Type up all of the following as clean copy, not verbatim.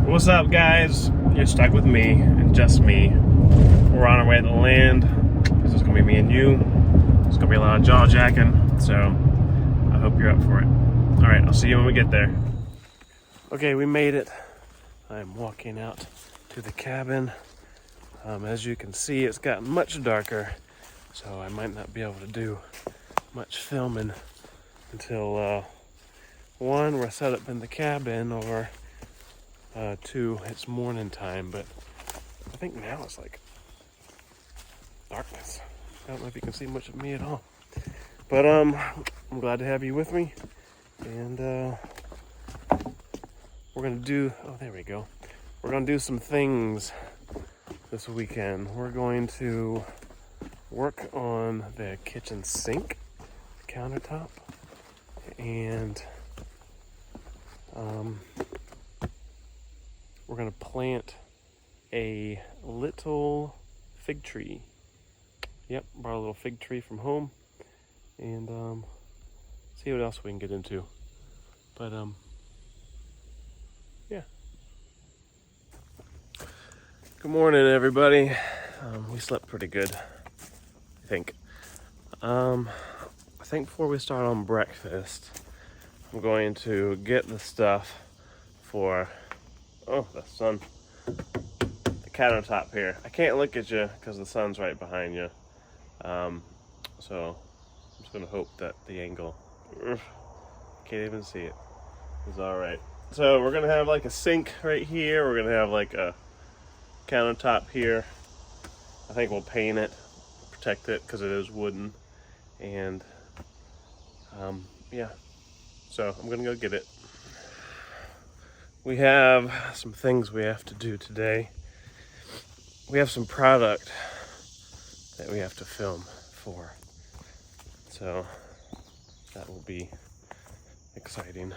What's up, guys? You're stuck with me and just me. We're on our way to the land. This is gonna be me and you. It's gonna be a lot of jaw jacking, so I hope you're up for it. All right, I'll see you when we get there. Okay, we made it. I'm walking out to the cabin. As you can see, it's gotten much darker, so I might not be able to do much filming until one, we're set up in the cabin, or two, it's morning time. But I think now it's like darkness. I don't know if you can see much of me at all, but I'm glad to have you with me. And we're gonna do, oh, there we go. We're gonna do some things this weekend. We're going to work on the kitchen sink, the countertop, and we're gonna plant a little fig tree. Yep, brought a little fig tree from home, and see what else we can get into. But yeah. Good morning, everybody. We slept pretty good, I think. I think before we start on breakfast, I'm going to get the stuff for, oh, the sun, the countertop here. I can't look at you because the sun's right behind you. So I'm just gonna hope that the angle, can't even see it, is all right. So we're gonna have like a sink right here. We're gonna have like a countertop here. I think we'll paint it, protect it because it is wooden, and yeah. So I'm gonna go get it. We have some things we have to do today. We have some product that we have to film for, so that will be exciting.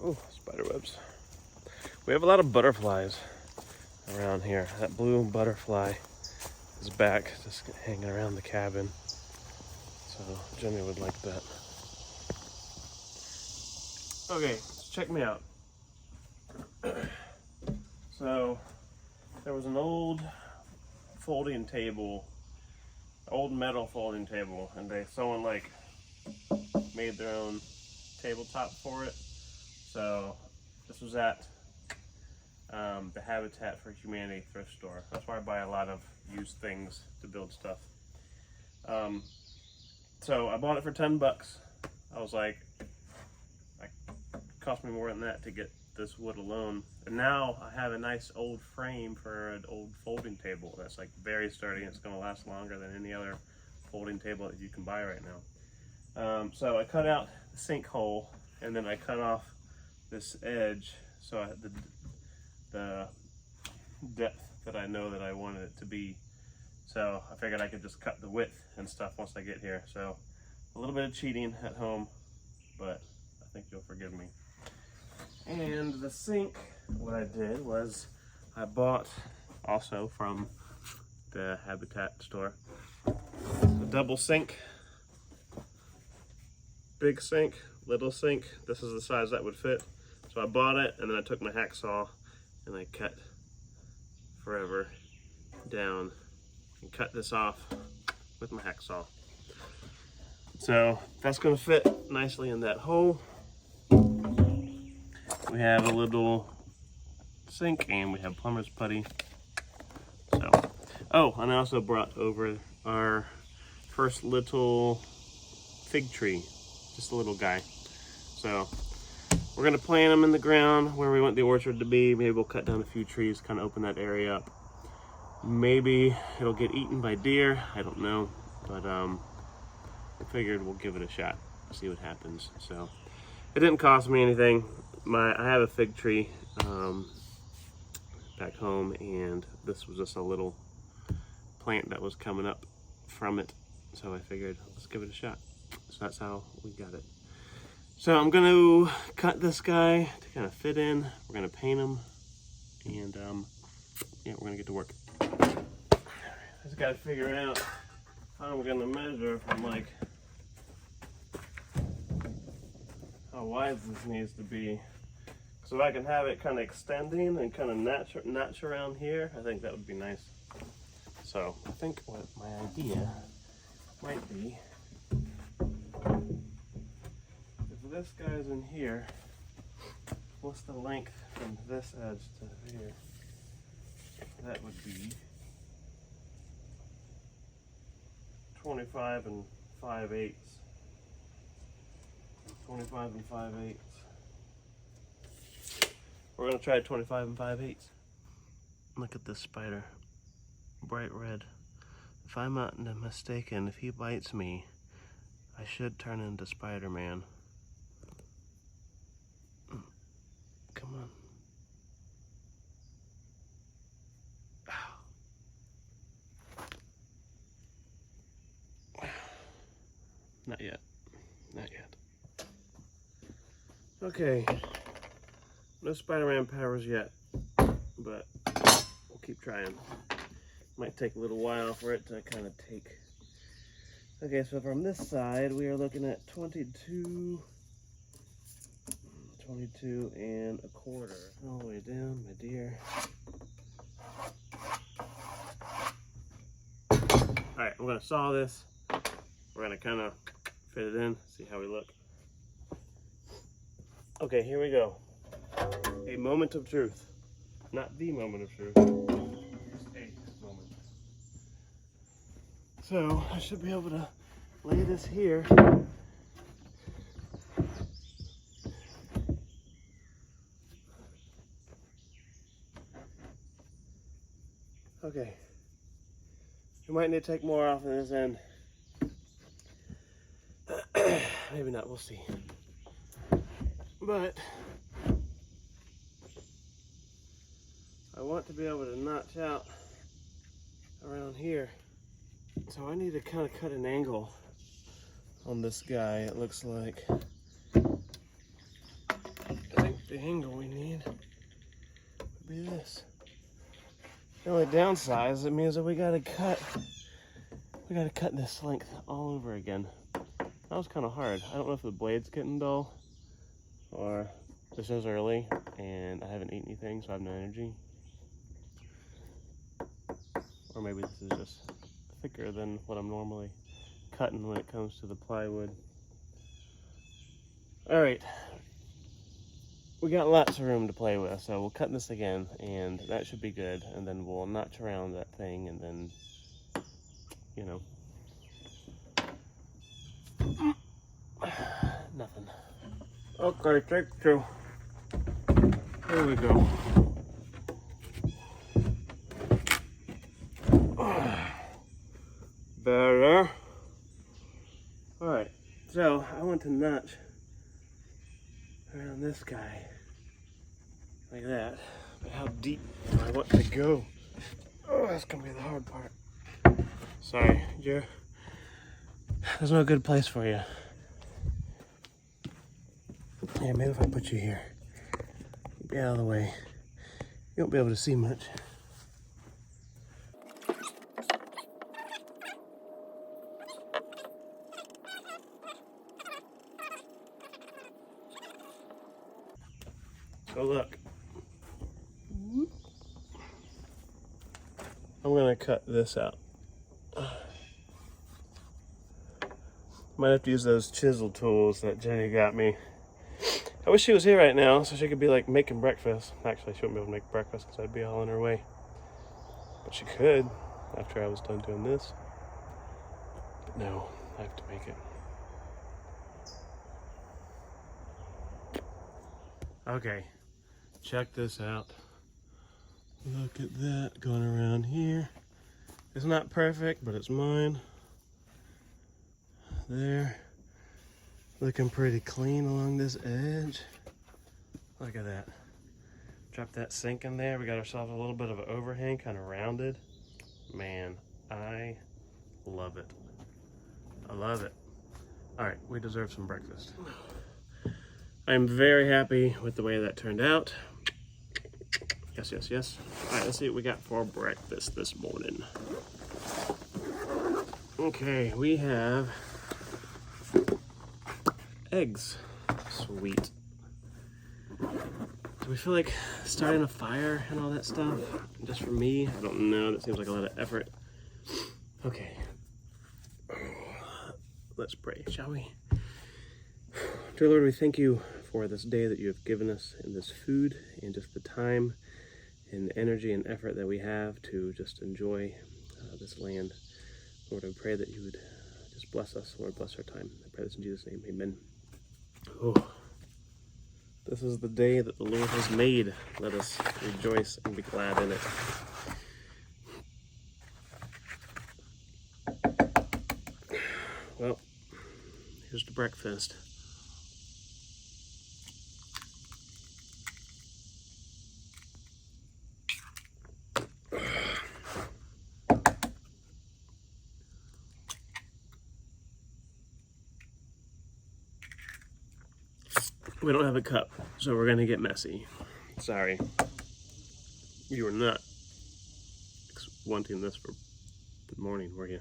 Oh, spider webs. We have a lot of butterflies around here. That blue butterfly is back, just hanging around the cabin, so Jenny would like that. Okay, so check me out. So there was an old folding table, old metal folding table, and someone like made their own tabletop for it. So this was at the Habitat for Humanity thrift store. That's where I buy a lot of used things to build stuff. So I bought it for $10. I was like, it cost me more than that to get this wood alone. And now I have a nice old frame for an old folding table that's like very sturdy, and it's going to last longer than any other folding table that you can buy right now. So I cut out the sink hole, and then I cut off this edge, so I had the depth that I know that I wanted it to be. So I figured I could just cut the width and stuff once I get here. So a little bit of cheating at home, but I think you'll forgive me. And the sink, what I did was I bought also from the Habitat store a double sink, big sink, little sink. This is the size that would fit. So I bought it, and then I took my hacksaw and I cut forever down and cut this off with my hacksaw. So that's gonna fit nicely in that hole. We have a little sink, and we have plumber's putty. So, oh, and I also brought over our first little fig tree, just a little guy. So we're gonna plant them in the ground where we want the orchard to be. Maybe we'll cut down a few trees, kind of open that area up. Maybe it'll get eaten by deer, I don't know, but I figured we'll give it a shot, see what happens. So it didn't cost me anything. I have a fig tree back home, and this was just a little plant that was coming up from it, so I figured let's give it a shot. So that's how we got it. So I'm gonna cut this guy to kind of fit in. We're gonna paint him, and yeah, we're gonna get to work. I just gotta figure out how I'm gonna measure from like how wide this needs to be. So if I can have it kind of extending and kind of notch around here, I think that would be nice. So I think what my idea might be, if this guy's in here, what's the length from this edge to here? That would be 25 and 5/8. 25 and 5/8. We're gonna try 25 and 5/8. Look at this spider, bright red. If I'm not mistaken, if he bites me, I should turn into Spider-Man. Come on. Not yet. Not yet. Okay. No Spider-Man powers yet, but we'll keep trying. Might take a little while for it to kind of take. Okay, so from this side, we are looking at 22 and a quarter. All the way down, my dear. All right, I'm gonna saw this. We're gonna kind of fit it in, see how we look. Okay, here we go. A moment of truth. Not the moment of truth. Just a moment. So, I should be able to lay this here. Okay. We might need to take more off on this end. Maybe not, we'll see. But I want to be able to notch out around here. So I need to kind of cut an angle on this guy, it looks like. I think the angle we need would be this. The only downside is it means that we gotta cut this length all over again. That was kind of hard. I don't know if the blade's getting dull or this is early and I haven't eaten anything, so I have no energy. Or maybe this is just thicker than what I'm normally cutting when it comes to the plywood. All right, we got lots of room to play with, so we'll cut this again and that should be good. And then we'll notch around that thing and then, you know, nothing. Okay, take two. Here we go. Better. All right, so I want to notch around this guy like that. But how deep do I want to go? Oh, that's gonna be the hard part. Sorry, Jer. There's no good place for you. Yeah, maybe if I put you here. Be out of the way. You won't be able to see much. So look. I'm gonna cut this out. Might have to use those chisel tools that Jenny got me. I wish she was here right now so she could be like making breakfast. Actually, she wouldn't be able to make breakfast because I'd be all in her way. But she could after I was done doing this. But no, I have to make it. Okay, check this out. Look at that going around here. It's not perfect, but it's mine. There. Looking pretty clean along this edge. Look at that. Drop that sink in there. We got ourselves a little bit of an overhang, kind of rounded. Man, I love it. I love it. All right, we deserve some breakfast. I'm very happy with the way that turned out. Yes, yes, yes. All right, let's see what we got for breakfast this morning. Okay, we have eggs. Sweet. So we feel like starting a fire and all that stuff? Just for me? I don't know. That seems like a lot of effort. Okay. Let's pray, shall we? Dear Lord, we thank you for this day that you have given us, and this food, and just the time and energy and effort that we have to just enjoy this land. Lord, I pray that you would just bless us. Lord, bless our time. I pray this in Jesus' name. Amen. Oh, this is the day that the Lord has made. Let us rejoice and be glad in it. Well, here's the breakfast. We don't have a cup, so we're gonna get messy. Sorry. You were not wanting this for the morning, were you?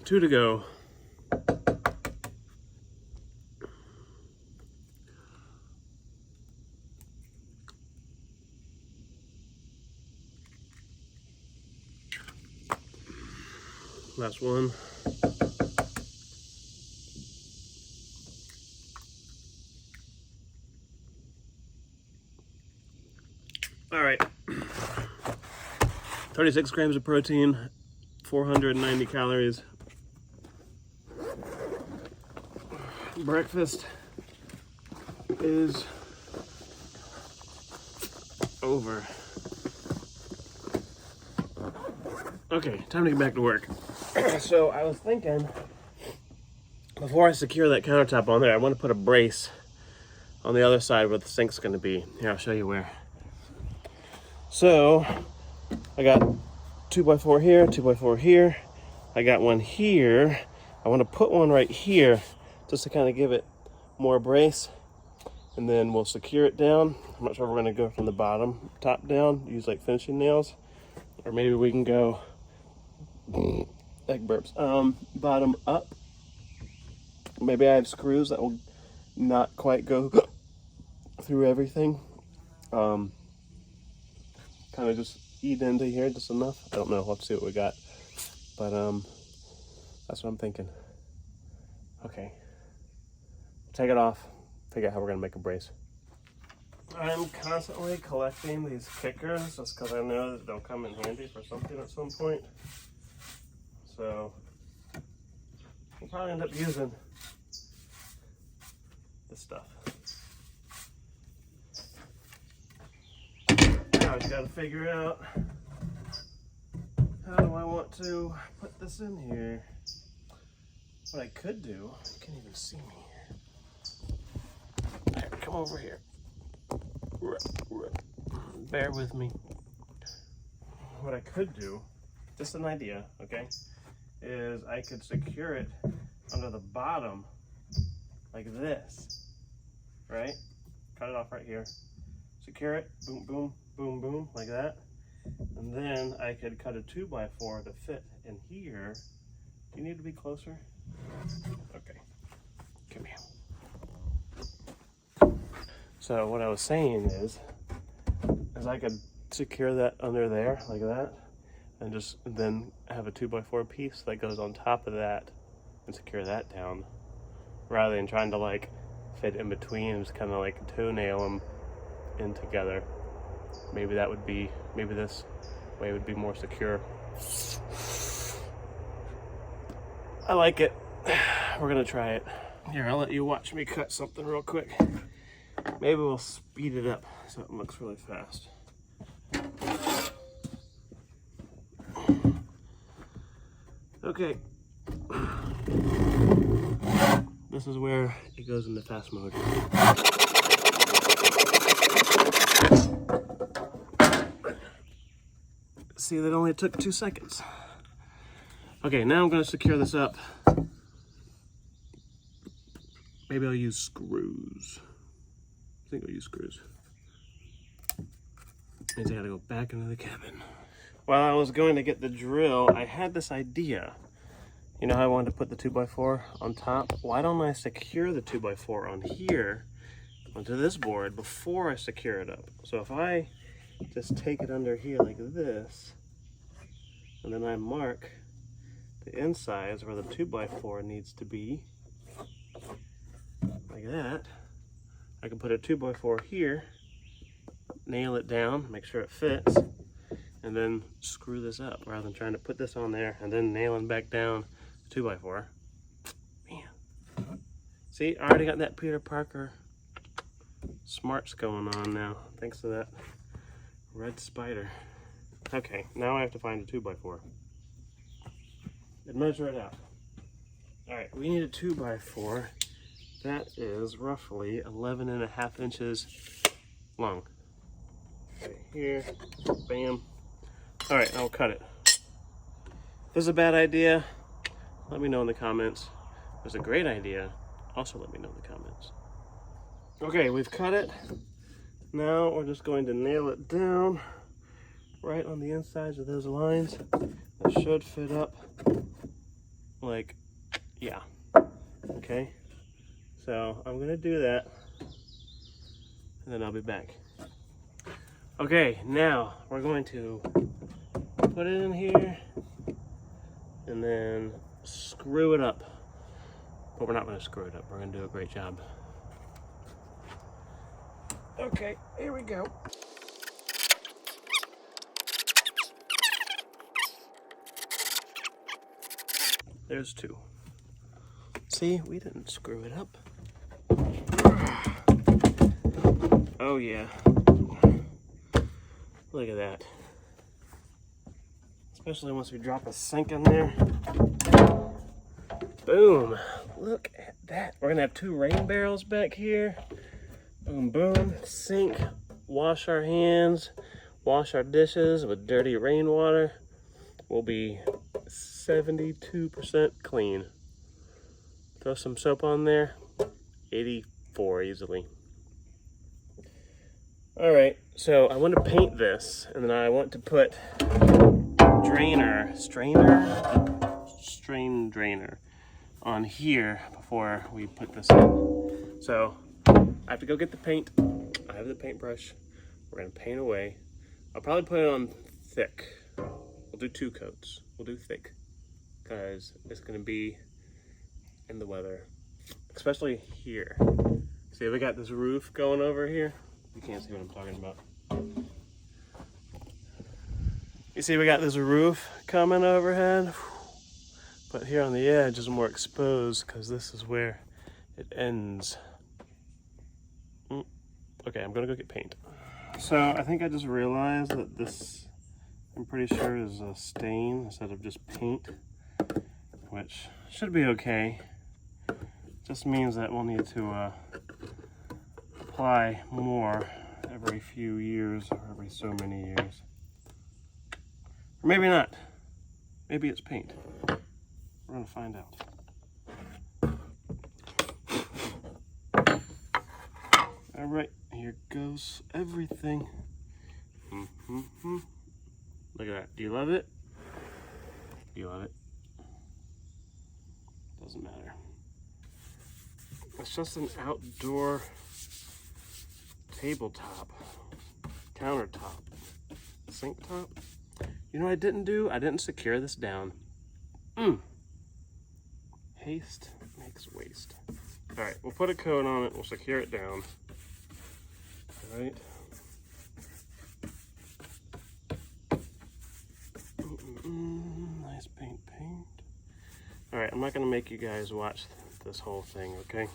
Two to go. Last one. All right. 36 grams of protein, 490 calories. Breakfast is over. Okay, time to get back to work. So I was thinking, before I secure that countertop on there, I want to put a brace on the other side where the sink's going to be. Here, I'll show you where. So I got 2x4 here, 2x4 here. I got one here. I want to put one right here just to kind of give it more brace, and then we'll secure it down. I'm not sure if we're going to go from the bottom, top down, use like finishing nails, or maybe we can go egg burps, bottom up. Maybe I have screws that will not quite go through everything. Kind of just eat into here just enough. I don't know. We'll have to see what we got, but that's what I'm thinking. Okay. Take it off, figure out how we're gonna make a brace. I'm constantly collecting these kickers just because I know that they'll come in handy for something at some point. So we'll probably end up using this stuff. Now I just gotta figure out how do I want to put this in here. What I could do, you can't even see me. Come over here. Bear with me. What I could do, just an idea, okay, is I could secure it under the bottom like this, right? Cut it off right here. Secure it, boom, boom, boom, boom, like that. And then I could cut a 2x4 to fit in here. Do you need to be closer? Okay, come here. So what I was saying is I could secure that under there like that, and just then have a 2x4 piece that goes on top of that and secure that down, rather than trying to like fit in between and just kind of like toenail them in together. Maybe that would be, maybe this way would be more secure. I like it. We're gonna try it. Here, I'll let you watch me cut something real quick. Maybe we'll speed it up so it looks really fast. Okay. This is where it goes into fast mode. See, that only took 2 seconds. Okay, now I'm gonna secure this up. Maybe I'll use screws. I think I'll use screws. Means I gotta go back into the cabin. While I was going to get the drill, I had this idea. You know how I wanted to put the 2x4 on top? Why don't I secure the 2x4 on here onto this board before I secure it up? So if I just take it under here like this, and then I mark the insides where the 2x4 needs to be, like that, I can put a 2x4 here, nail it down, make sure it fits, and then screw this up rather than trying to put this on there and then nailing back down the 2x4. Man. See, I already got that Peter Parker smarts going on now, thanks to that red spider. Okay, now I have to find a 2x4 and measure it out. All right, we need a 2x4 that is roughly 11.5 inches long. Right here, bam. All right, I'll cut it. If this is a bad idea, let me know in the comments. If it's a great idea, also let me know in the comments. Okay, we've cut it. Now we're just going to nail it down right on the insides of those lines. It should fit up like, yeah. Okay, so I'm gonna do that and then I'll be back. Okay, now we're going to put it in here and then screw it up. But we're not going to screw it up. We're going to do a great job. Okay, here we go. There's two. See, we didn't screw it up. Oh yeah. Look at that. Especially once we drop a sink in there. Boom. Look at that. We're gonna have 2 rain barrels back here. Boom, boom. Sink. Wash our hands. Wash our dishes with dirty rainwater. We'll be 72% clean. Throw some soap on there. 84 easily. All right, so I want to paint this, and then I want to put strain drainer on here before we put this in. So I have to go get the paint. I have the paintbrush. We're gonna paint away. I'll probably put it on thick. We'll do 2 coats. We'll do thick because it's gonna be in the weather, especially here. See, we got this roof going over here. You can't see what I'm talking about. You see we got this roof coming overhead, but here on the edge is more exposed because this is where it ends. Okay, I'm gonna go get paint. So I think I just realized that this, I'm pretty sure is a stain instead of just paint, which should be okay. Just means that we'll need to apply more every few years or every so many years. Or maybe not. Maybe it's paint. We're gonna find out. All right, here goes everything. Look at that. Do you love it? Do you love it? Doesn't matter. It's just an outdoor tabletop, countertop, sink top. You know what I didn't do? I didn't secure this down. Haste makes waste. All right, we'll put a coat on it. We'll secure it down. All right. Nice paint. All right, I'm not gonna make you guys watch this whole thing, okay?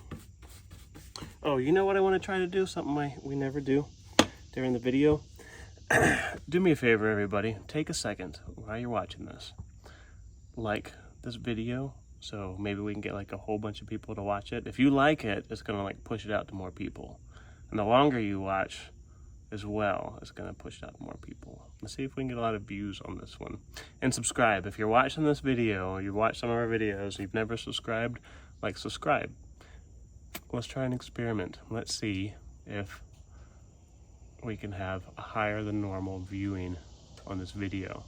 Oh, you know what I want to try to do? Something we never do during the video. Do me a favor, everybody. Take a second while you're watching this. Like this video, so maybe we can get like a whole bunch of people to watch it. If you like it, it's gonna like push it out to more people. And the longer you watch as well, it's gonna push it out to more people. Let's see if we can get a lot of views on this one. And subscribe. If you're watching this video, or you watch some of our videos, you've never subscribed, like, subscribe. Let's try an experiment. Let's see if we can have a higher than normal viewing on this video.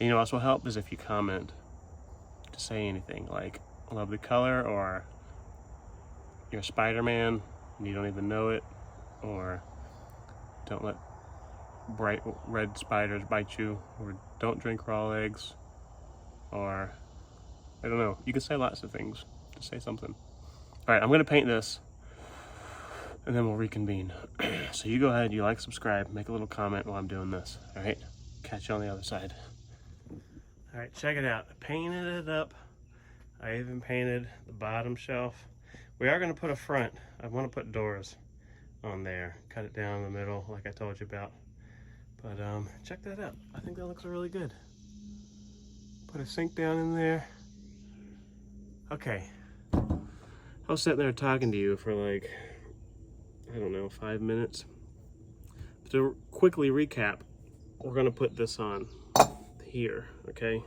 And you know what's will help is if you comment to say anything like, I love the color, or you're Spider-Man and you don't even know it, or don't let bright red spiders bite you, or don't drink raw eggs, or I don't know. You can say lots of things. Just say something. All right, I'm gonna paint this and then we'll reconvene. So you go ahead, you like, subscribe, make a little comment while I'm doing this. All right, catch you on the other side. All right, check it out. I painted it up. I even painted the bottom shelf. We are gonna put a front. I wanna put doors on there. Cut it down in the middle like I told you about. But check that out. I think that looks really good. Put a sink down in there. Okay. I was sitting there talking to you for like, I don't know, 5 minutes. To quickly recap, we're gonna put this on here, okay?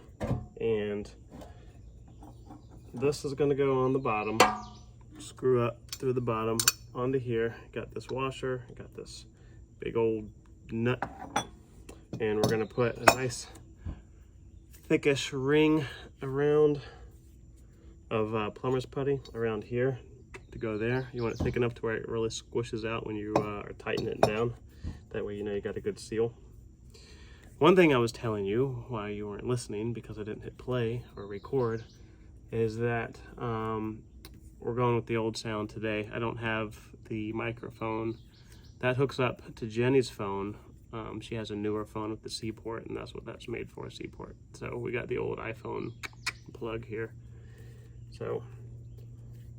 And this is gonna go on the bottom, screw up through the bottom onto here. Got this washer, got this big old nut, and we're gonna put a nice thickish ring around of plumber's putty around here to go there. You want it thick enough to where it really squishes out when you are tightening it down. That way you know you got a good seal. One thing I was telling you while you weren't listening, because I didn't hit play or record, is that we're going with the old sound today. I don't have the microphone. That hooks up to Jenny's phone. She has a newer phone with the C port, and that's what that's made for, a C port. So we got the old iPhone plug here. So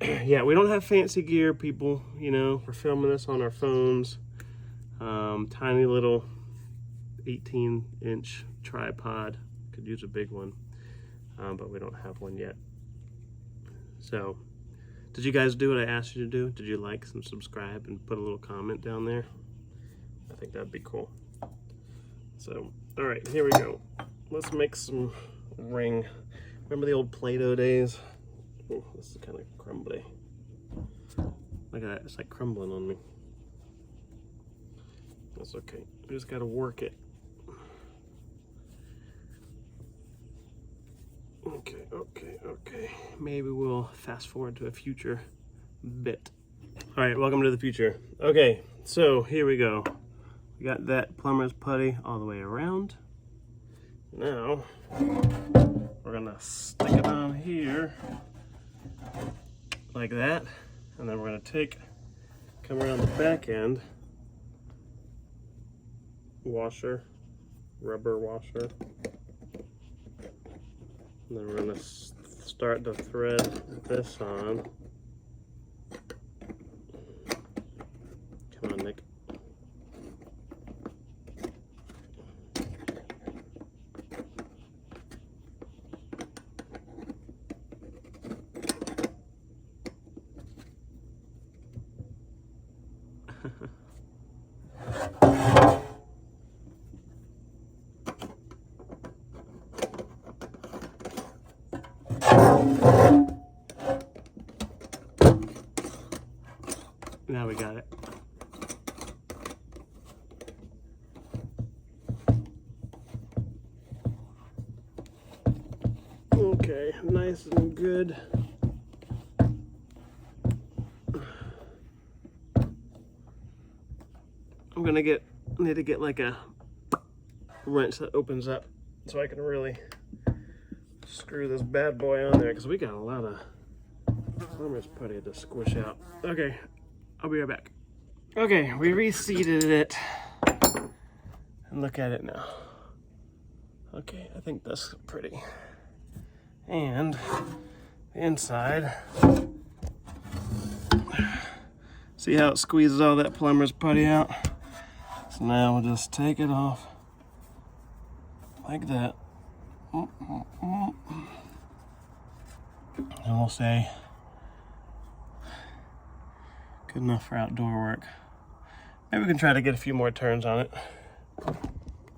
yeah, we don't have fancy gear, people. You know, we're filming this on our phones. Tiny little 18-inch tripod. Could use a big one, but we don't have one yet. So did you guys do what I asked you to do? Did you like and subscribe and put a little comment down there? I think that'd be cool. So, all right, here we go. Let's make some ring. Remember the old Play-Doh days? Oh, this is kind of crumbly. Look at that, it's like crumbling on me. That's okay, we just gotta work it. Okay. Maybe we'll fast forward to a future bit. All right, welcome to the future. Okay, so here we go. We got that plumber's putty all the way around. Now, we're gonna stick it on here like that, and then we're gonna come around the back end, washer, rubber washer, and then we're gonna start to thread this on. Come on, Nick. Now we got it. Okay, nice and good. I'm gonna need to get like a wrench that opens up so I can really screw this bad boy on there, because we got a lot of plumber's putty to squish out. Okay, I'll be right back. Okay, we reseated it and look at it now. Okay, I think that's pretty. And the inside, see how it squeezes all that plumber's putty out? So now we'll just take it off like that. And we'll say, good enough for outdoor work. Maybe we can try to get a few more turns on it.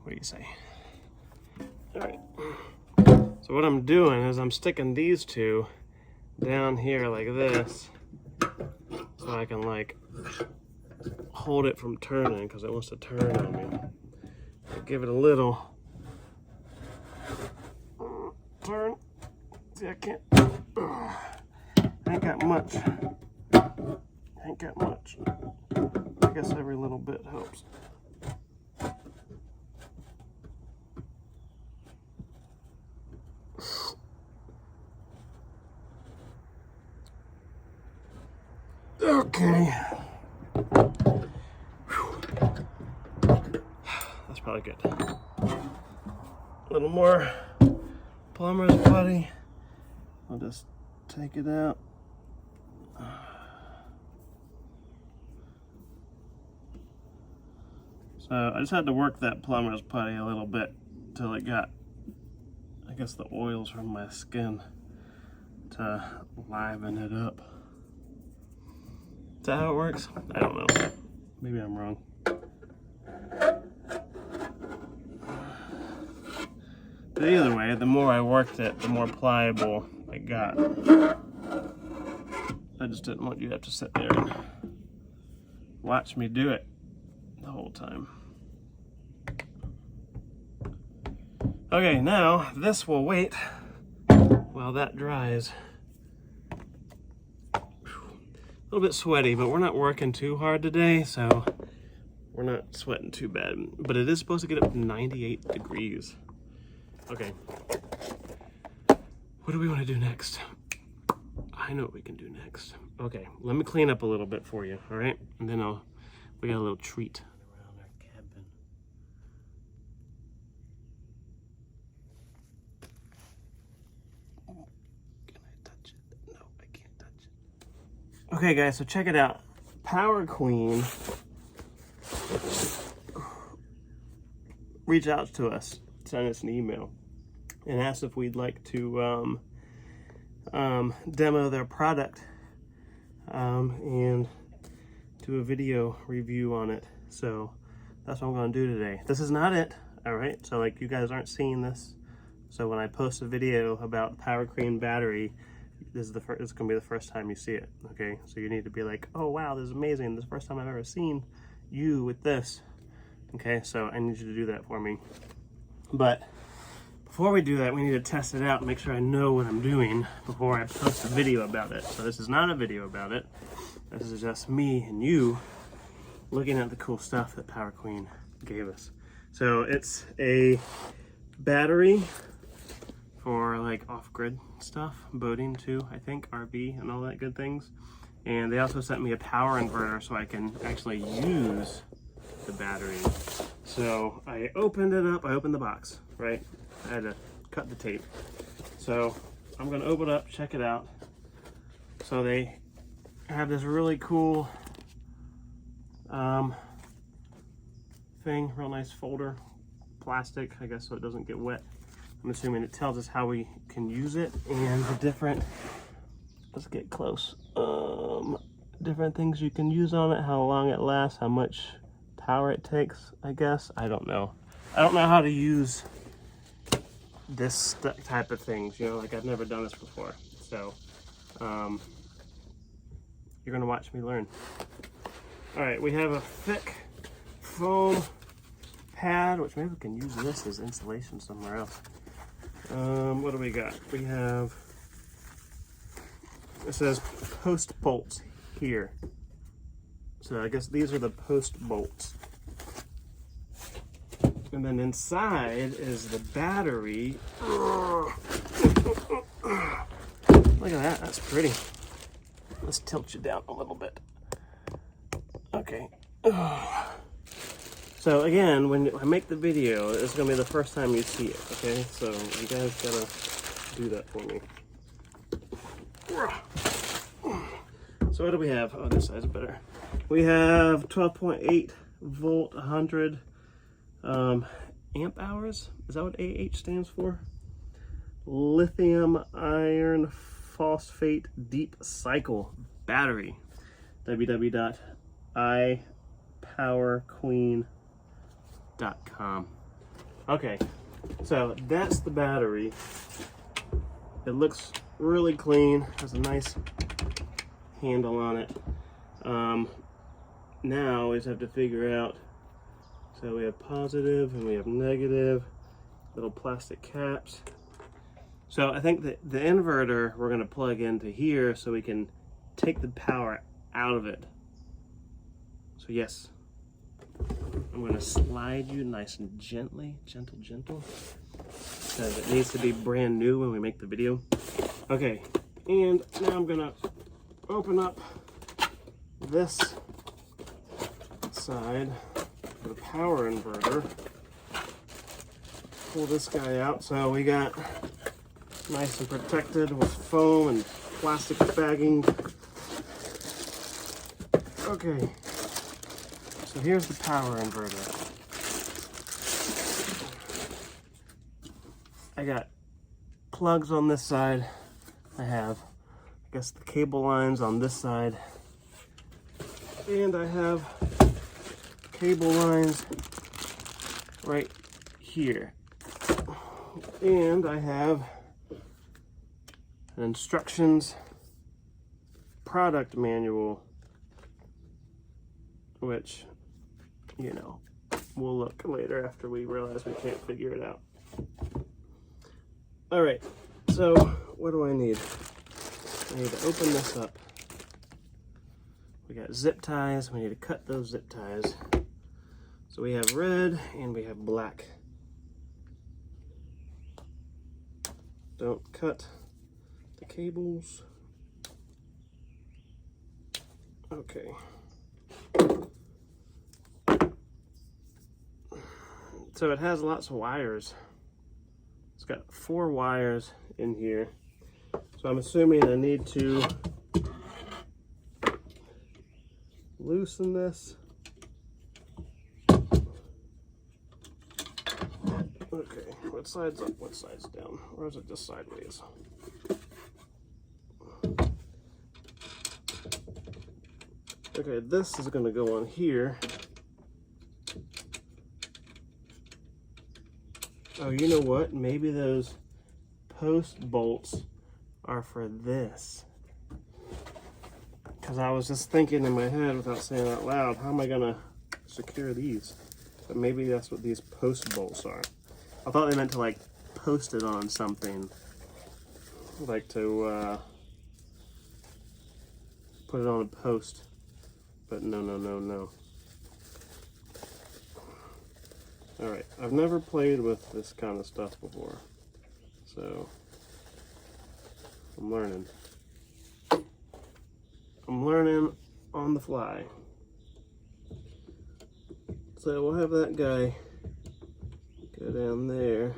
What do you say? All right. So what I'm doing is I'm sticking these two down here like this, so I can like hold it from turning because it wants to turn on me. I'll give it a little turn. See, I can't. Ain't got much. Ain't got much. I guess every little bit helps. Okay. Whew. That's probably good. A little more plumber's putty. I'll just take it out. So I just had to work that plumber's putty a little bit till it got, I guess, the oils from my skin to liven it up. Is that how it works? I don't know. Maybe I'm wrong. But either way, the more I worked it, the more pliable it got. I just didn't want you to have to sit there and watch me do it the whole time. Okay, now this will wait while that dries. A little bit sweaty, but we're not working too hard today, so we're not sweating too bad. But it is supposed to get up to 98 degrees. Okay. What do we want to do next? I know what we can do next. Okay, let me clean up a little bit for you, all right? And then we got a little treat around our cabin. Can I touch it? No, I can't touch it. Okay, guys, so check it out. Power Queen reached out to us, sent us an email, and asked if we'd like to demo their product and do a video review on it. So that's what I'm going to do today. This is not it, all right? So like, you guys aren't seeing this. So when I post a video about Power Queen battery, this is going to be the first time you see it, okay? So you need to be like, oh wow, this is amazing. This is the first time I've ever seen you with this. Okay, so I need you to do that for me. But before we do that, we need to test it out and make sure I know what I'm doing before I post a video about it. So this is not a video about it. This is just me and you looking at the cool stuff that Power Queen gave us. So it's a battery for like off-grid stuff, boating too, I think, RV and all that good things. And they also sent me a power inverter so I can actually use the battery. So I opened it up, I opened the box, right? I had to cut the tape. So I'm gonna open it up, check it out. So they have this really cool thing, real nice folder, plastic, I guess, so it doesn't get wet. I'm assuming it tells us how we can use it and the different, let's get close, different things you can use on it, how long it lasts, how much power it takes, I guess. I don't know. I don't know how to use this type of things, you know, like I've never done this before. So, you're gonna watch me learn. All right, we have a thick foam pad, which maybe we can use this as insulation somewhere else. What do we got? We have, it says post bolts here. So I guess these are the post bolts. And then inside is the battery. Look at that, that's pretty. Let's tilt you down a little bit. Okay. So again, when I make the video, it's gonna be the first time you see it, okay? So you guys gotta do that for me. So what do we have? Oh, this side's better. We have 12.8 volt, 100 amp hours. Is that what AH stands for? Lithium iron phosphate deep cycle battery. www.ipowerqueen.com. Okay, so that's the battery. It looks really clean. Has a nice handle on it. Now we just have to figure out, so we have positive and we have negative, little plastic caps. So I think that the inverter we're gonna plug into here so we can take the power out of it. So yes, I'm gonna slide you nice and gently, gentle, because it needs to be brand new when we make the video. Okay, and now I'm gonna open up this side for the power inverter. Pull this guy out. So we got nice and protected with foam and plastic bagging. Okay, so here's the power inverter. I got plugs on this side. I have, I guess, the cable lines on this side. And I have cable lines right here. And I have an instructions product manual, which, you know, we'll look later after we realize we can't figure it out. All right, so what do I need? I need to open this up. We got zip ties. We need to cut those zip ties. So we have red and we have black. Don't cut the cables. Okay. So it has lots of wires. It's got 4 wires in here. So I'm assuming I need to loosen this. Okay, what side's up, what side's down? Or is it just sideways? Okay, this is gonna go on here. Oh, you know what? Maybe those post bolts are for this. Because I was just thinking in my head without saying it out loud, how am I gonna secure these? But maybe that's what these post bolts are. I thought they meant to like post it on something. Like to put it on a post. But no. Alright, I've never played with this kind of stuff before. So, I'm learning. I'm learning on the fly. So we'll have that guy go down there.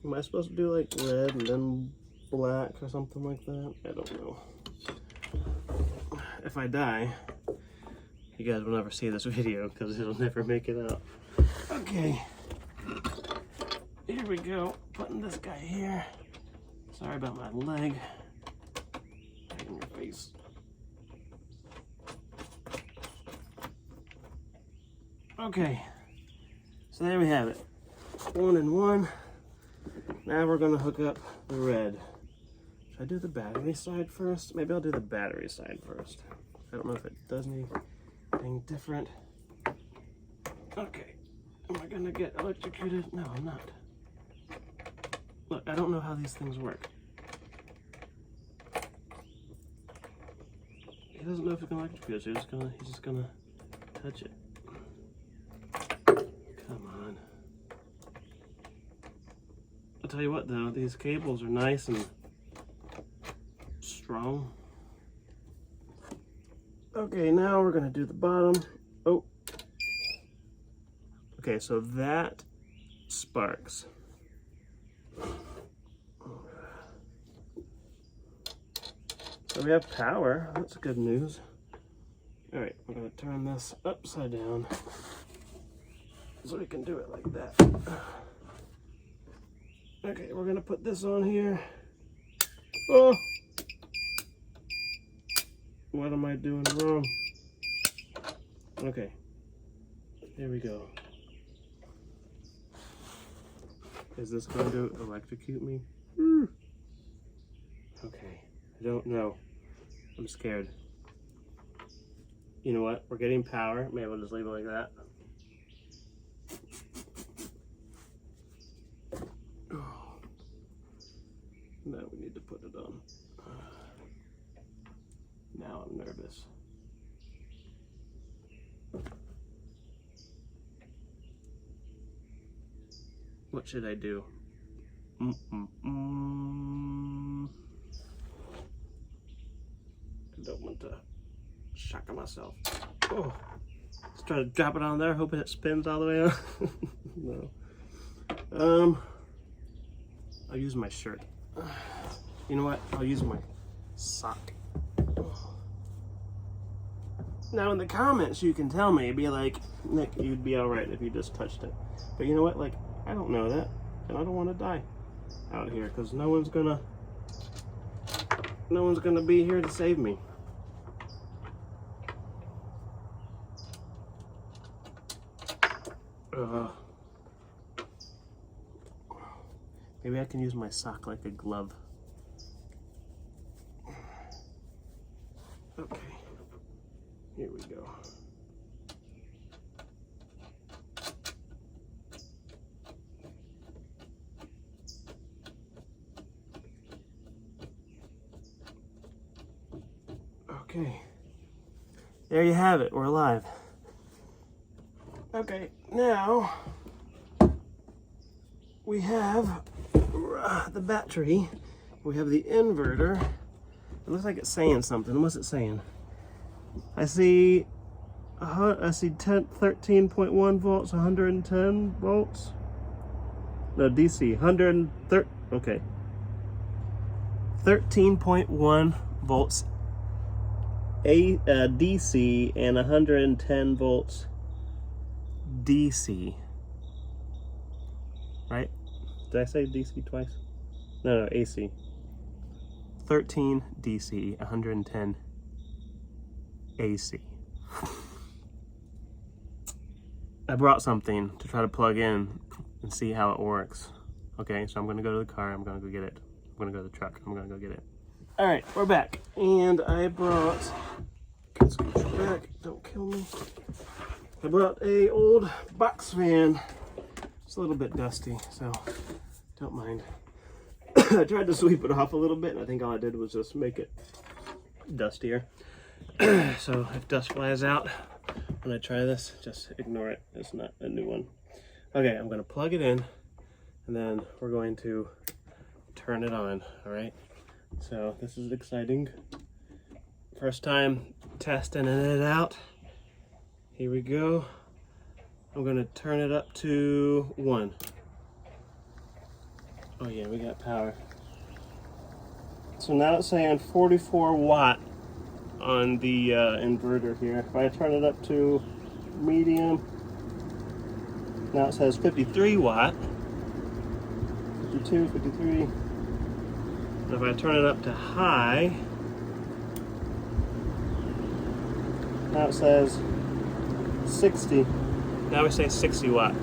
Am I supposed to do like red and then black or something like that? I don't know. If I die, you guys will never see this video because it'll never make it out. Okay, here we go. Putting this guy here. Sorry about my leg. Right in your face. Okay, so there we have it. 1 and 1. Now we're gonna hook up the red. Should I do the battery side first? Maybe I'll do the battery side first. I don't know if it does anything different. Okay, am I gonna get electrocuted? No, I'm not. Look, I don't know how these things work. He doesn't know if he can electrocute, so he's just gonna touch it. Come on. I'll tell you what though, these cables are nice and strong. Okay, now we're gonna do the bottom. Oh. Okay, so that sparks. So we have power. That's good news. All right, we're gonna turn this upside down so we can do it like that. Okay, we're gonna put this on here. Oh! What am I doing wrong? Okay, there we go. Is this going to electrocute me? Okay, I don't know. I'm scared. You know what? We're getting power. Maybe we'll just leave it like that. Oh. Now we need to put it on. Now I'm nervous. What should I do? I don't want to shock myself. Oh, let's try to drop it on there, hoping it spins all the way on. No. I'll use my shirt. You know what? I'll use my sock. Now in the comments you can tell me, be like, Nick, you'd be alright if you just touched it. But you know what? Like, I don't know that, and I don't want to die out here because no one's gonna be here to save me. Maybe I can use my sock like a glove. Okay, here we go. Okay, there you have it, we're alive. Okay, now we have the battery, we have the inverter. It looks like it's saying something. What's it saying? I see 13.1 volts, 110 volts. No, DC, 130, okay. 13.1 volts DC and 110 volts DC. Right? Did I say DC twice? No, AC. 13 DC, 110 AC. I brought something to try to plug in and see how it works. Okay, so I'm gonna go to the car, I'm gonna go get it. I'm gonna go to the truck, I'm gonna go get it. All right, we're back. And I brought, scooch back, don't kill me. I brought a old box fan. It's a little bit dusty, so don't mind. I tried to sweep it off a little bit, and I think all I did was just make it dustier. So if dust flies out when I try this, just ignore it. It's not a new one. Okay, I'm gonna plug it in, and then we're going to turn it on, all right? So this is exciting. First time testing it out. Here we go. I'm gonna turn it up to 1. Oh yeah, we got power. So now it's saying 44 watt on the inverter here. If I turn it up to medium, now it says 53 watt. 52, 53. And if I turn it up to high, now it says 60. Now we say 60 watt.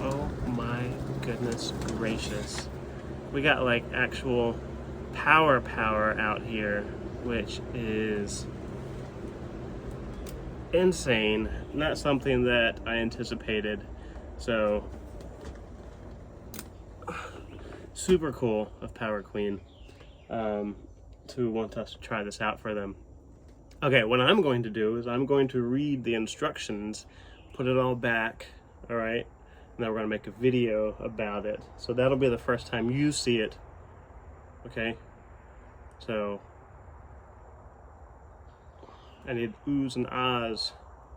Oh my goodness gracious. We got like actual power out here, which is insane. Not something that I anticipated. So super cool of Power Queen to want us to try this out for them. Okay, what I'm going to do is I'm going to read the instructions, put it all back, all right? And then we're gonna make a video about it. So that'll be the first time you see it, okay? So I need oohs and ahs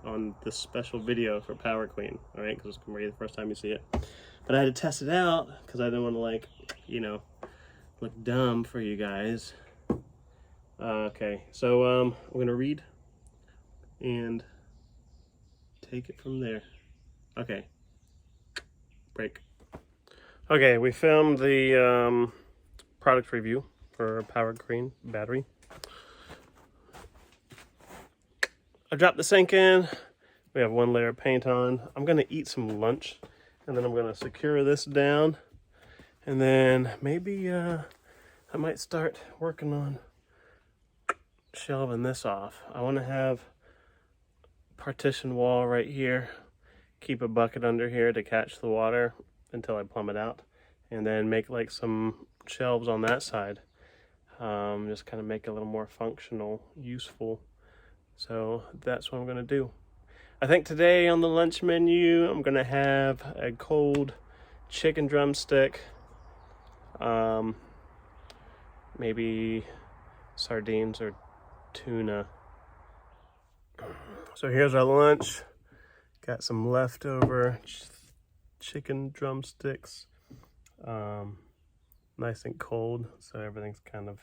on this special video for Power Queen, all right? Because it's gonna be the first time you see it. But I had to test it out because I didn't want to, like, you know, look dumb for you guys. Okay, so we're gonna read and take it from there. Okay, break. Okay, we filmed the product review for Power Queen battery. I dropped the sink in, We have 1 layer of paint on. I'm gonna eat some lunch, and then I'm gonna secure this down, and then maybe I might start working on shelving this off. I want to have partition wall right here, keep a bucket under here to catch the water until I plumb it out, and then make like some shelves on that side. Just kind of make it a little more functional, useful. So that's what I'm gonna do. I think today on the lunch menu, I'm gonna have a cold chicken drumstick, maybe sardines or tuna. So here's our lunch. Got some leftover chicken drumsticks, nice and cold, so everything's kind of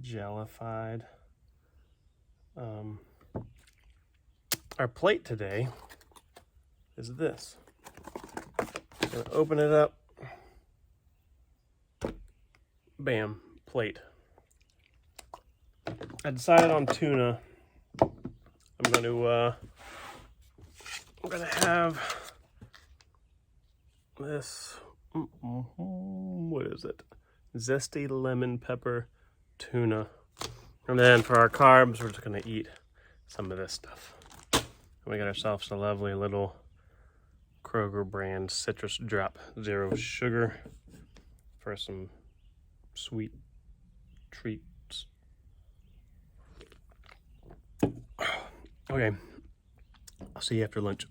jellified. Our plate today is this. I'm gonna open it up. Bam, plate. I decided on tuna. I'm gonna have this. What is it? Zesty lemon pepper tuna. And then for our carbs, we're just gonna eat some of this stuff. We got ourselves a lovely little Kroger brand citrus drop, 0 sugar, for some sweet treats. Okay, I'll see you after lunch.